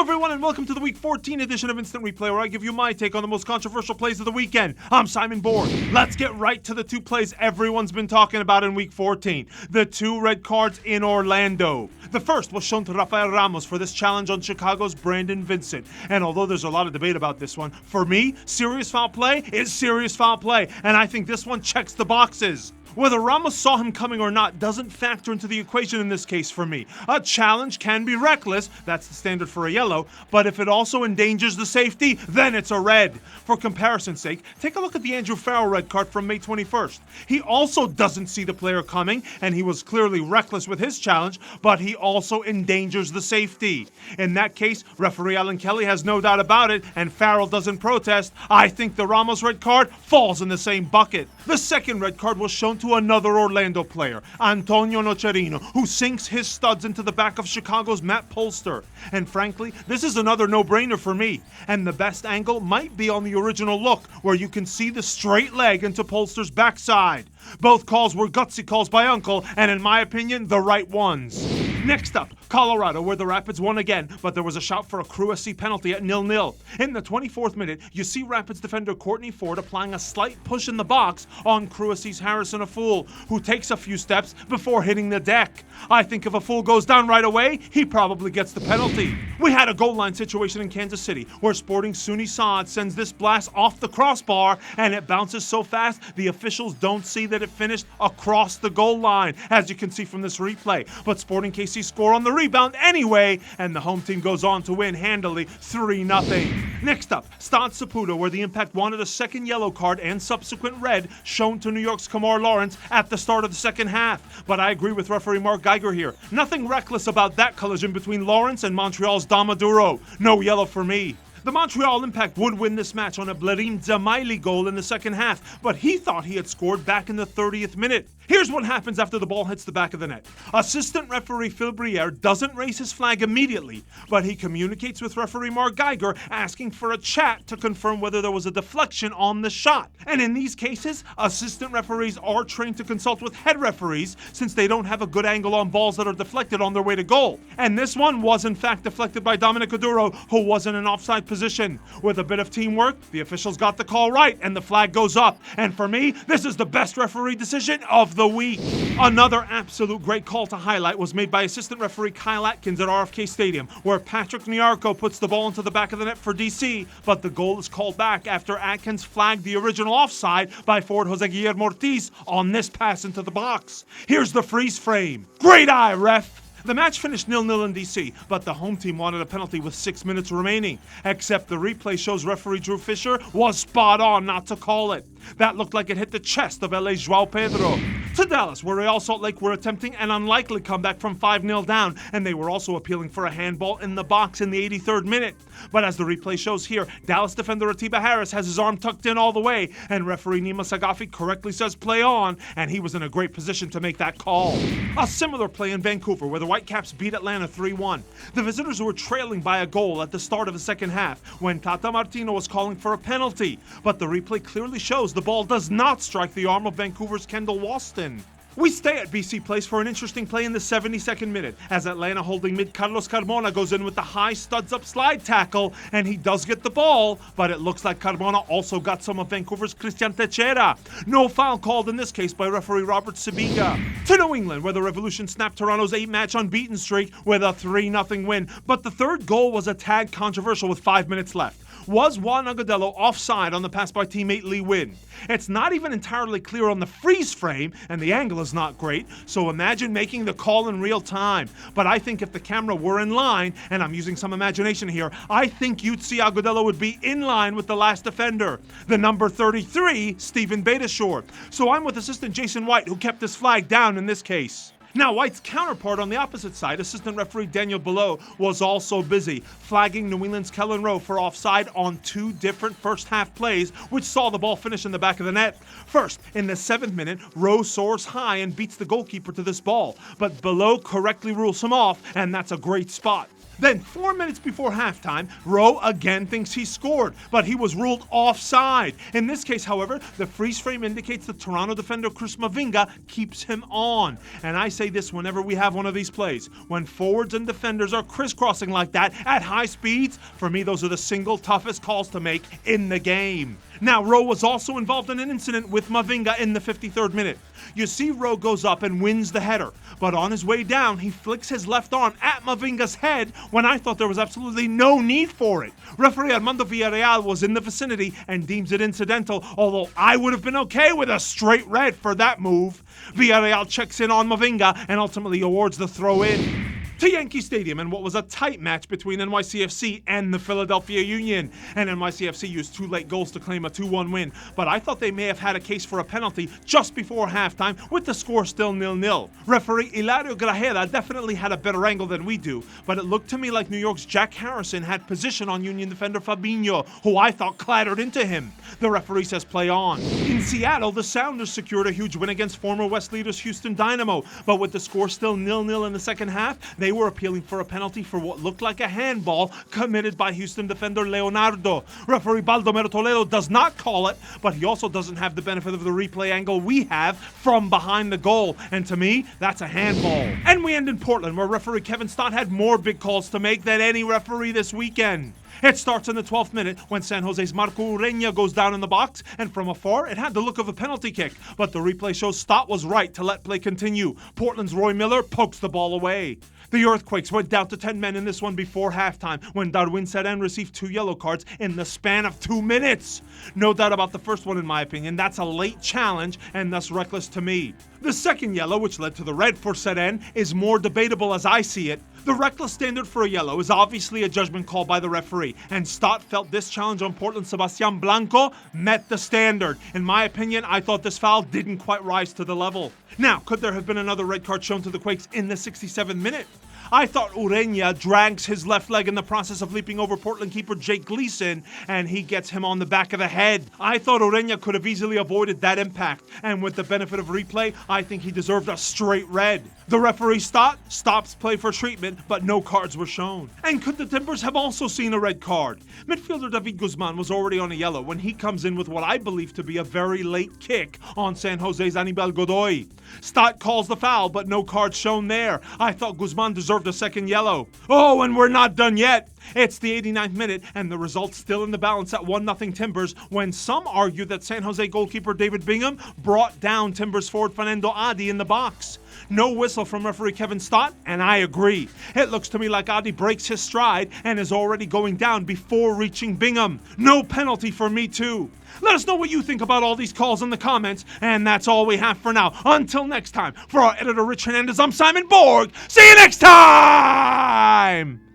everyone, and welcome to the Week 14 edition of Instant Replay, where I give you my take on the most controversial plays of the weekend. I'm Simon Borg. Let's get right to the two plays everyone's been talking about in Week 14. The two red cards in Orlando. The first was shown to Rafael Ramos for this challenge on Chicago's Brandon Vincent. And although there's a lot of debate about this one, for me, serious foul play is serious foul play. And I think this one checks the boxes. Whether Ramos saw him coming or not doesn't factor into the equation in this case for me. A challenge can be reckless, that's the standard for a yellow, but if it also endangers the safety, then it's a red. For comparison's sake, take a look at the Andrew Farrell red card from May 21st. He also doesn't see the player coming, and he was clearly reckless with his challenge, but he also endangers the safety. In that case, referee Alan Kelly has no doubt about it, and Farrell doesn't protest. I think the Ramos red card falls in the same bucket. The second red card was shown to another Orlando player, Antonio Nocerino, who sinks his studs into the back of Chicago's Matt Polster. And frankly, this is another no-brainer for me. And the best angle might be on the original look, where you can see the straight leg into Polster's backside. Both calls were gutsy calls by Uncle, and in my opinion, the right ones. Next up, Colorado, where the Rapids won again, but there was a shout for a Crew SC penalty at 0-0. In the 24th minute, you see Rapids defender Courtney Ford applying a slight push in the box on Crew SC's Harrison Afool, who takes a few steps before hitting the deck. I think if Afool goes down right away, he probably gets the penalty. We had a goal line situation in Kansas City, where Sporting Suni Saad sends this blast off the crossbar, and it bounces so fast, the officials don't see that it finished across the goal line, as you can see from this replay. But Sporting KC score on the rebound anyway, and the home team goes on to win handily 3-0. Next up, Stade Saputo, where the Impact wanted a second yellow card and subsequent red shown to New York's Kamar Lawrence at the start of the second half. But I agree with referee Mark Geiger here. Nothing reckless about that collision between Lawrence and Montreal's Damaduro. No yellow for me. The Montreal Impact would win this match on a Blerim Dzemaili goal in the second half, but he thought he had scored back in the 30th minute. Here's what happens after the ball hits the back of the net. Assistant referee Phil Briere doesn't raise his flag immediately, but he communicates with referee Mark Geiger asking for a chat to confirm whether there was a deflection on the shot. And in these cases, assistant referees are trained to consult with head referees since they don't have a good angle on balls that are deflected on their way to goal. And this one was in fact deflected by Dominic Oduro, who was in an offside position. With a bit of teamwork, the officials got the call right and the flag goes up. And for me, this is the best referee decision of the week. Another absolute great call to highlight was made by assistant referee Kyle Atkins at RFK Stadium, where Patrick Nyarko puts the ball into the back of the net for DC, but the goal is called back after Atkins flagged the original offside by forward Jose Guillermo Ortiz on this pass into the box. Here's the freeze frame. Great eye, ref! The match finished 0-0 in DC, but the home team wanted a penalty with 6 minutes remaining. Except the replay shows referee Drew Fisher was spot on not to call it. That looked like it hit the chest of LA's João Pedro. To Dallas, where Real Salt Lake were attempting an unlikely comeback from 5-0 down, and they were also appealing for a handball in the box in the 83rd minute. But as the replay shows here, Dallas defender Atiba Harris has his arm tucked in all the way, and referee Nima Sagafi correctly says play on, and he was in a great position to make that call. A similar play in Vancouver, where the Whitecaps beat Atlanta 3-1. The visitors were trailing by a goal at the start of the second half when Tata Martino was calling for a penalty, but the replay clearly shows the ball does not strike the arm of Vancouver's Kendall Waston. We stay at BC Place for an interesting play in the 72nd minute, as Atlanta holding mid Carlos Carmona goes in with the high studs up slide tackle, and he does get the ball, but it looks like Carmona also got some of Vancouver's Christian Techera. No foul called in this case by referee Robert Sibiga. To New England, where the Revolution snapped Toronto's 8-match unbeaten streak with a 3-0 win, but the third goal was a tad controversial with 5 minutes left. Was Juan Agudelo offside on the pass by teammate Lee Wynn? It's not even entirely clear on the freeze frame, and the angle is not great, so imagine making the call in real time. But I think if the camera were in line, and I'm using some imagination here, I think you'd see Agudelo would be in line with the last defender, the number 33, Stephen Beitashour. So I'm with assistant Jason White, who kept his flag down in this case. Now, White's counterpart on the opposite side, assistant referee Daniel Below, was also busy, flagging New England's Kellen Rowe for offside on 2 different first-half plays, which saw the ball finish in the back of the net. First, in the 7th minute, Rowe soars high and beats the goalkeeper to this ball, but Below correctly rules him off, and that's a great spot. Then 4 minutes before halftime, Rowe again thinks he scored, but he was ruled offside. In this case, however, the freeze frame indicates the Toronto defender Chris Mavinga keeps him on. And I say this whenever we have one of these plays. When forwards and defenders are crisscrossing like that at high speeds, for me those are the single toughest calls to make in the game. Now, Rowe was also involved in an incident with Mavinga in the 53rd minute. You see Rowe goes up and wins the header, but on his way down, he flicks his left arm at Mavinga's head when I thought there was absolutely no need for it. Referee Armando Villarreal was in the vicinity and deems it incidental, although I would have been okay with a straight red for that move. Villarreal checks in on Mavinga and ultimately awards the throw-in to Yankee Stadium in what was a tight match between NYCFC and the Philadelphia Union. And NYCFC used 2 late goals to claim a 2-1 win, but I thought they may have had a case for a penalty just before halftime with the score still 0-0. Referee Hilario Grajeda definitely had a better angle than we do, but it looked to me like New York's Jack Harrison had position on Union defender Fabinho, who I thought clattered into him. The referee says play on. In Seattle, the Sounders secured a huge win against former West leaders Houston Dynamo, but with the score still 0-0 in the second half, they were appealing for a penalty for what looked like a handball committed by Houston defender Leonardo. Referee Baldomero Toledo does not call it, but he also doesn't have the benefit of the replay angle we have from behind the goal, and to me, that's a handball. And we end in Portland, where referee Kevin Stott had more big calls to make than any referee this weekend. It starts in the 12th minute when San Jose's Marco Ureña goes down in the box, and from afar it had the look of a penalty kick, but the replay shows Stott was right to let play continue. Portland's Roy Miller pokes the ball away. The Earthquakes went down to 10 men in this one before halftime when Darwin Seren received 2 yellow cards in the span of 2 minutes. No doubt about the first one in my opinion, that's a late challenge and thus reckless to me. The second yellow, which led to the red for Seren, is more debatable as I see it. The reckless standard for a yellow is obviously a judgment call by the referee, and Stott felt this challenge on Portland's Sebastian Blanco met the standard. In my opinion, I thought this foul didn't quite rise to the level. Now, could there have been another red card shown to the Quakes in the 67th minute? I thought Ureña drags his left leg in the process of leaping over Portland keeper Jake Gleason, and he gets him on the back of the head. I thought Ureña could have easily avoided that impact, and with the benefit of replay, I think he deserved a straight red. The referee stops play for treatment, but no cards were shown. And could the Timbers have also seen a red card? Midfielder David Guzman was already on a yellow when he comes in with what I believe to be a very late kick on San Jose's Anibal Godoy. Stott calls the foul, but no cards shown there. I thought Guzman deserved a second yellow. Oh, and we're not done yet. It's the 89th minute, and the result's still in the balance at 1-0 Timbers, when some argue that San Jose goalkeeper David Bingham brought down Timbers forward Fernando Adi in the box. No whistle from referee Kevin Stott, and I agree. It looks to me like Adi breaks his stride and is already going down before reaching Bingham. No penalty for me too. Let us know what you think about all these calls in the comments, and that's all we have for now. Until next time, for our editor Rich Hernandez, I'm Simon Borg. See you next time!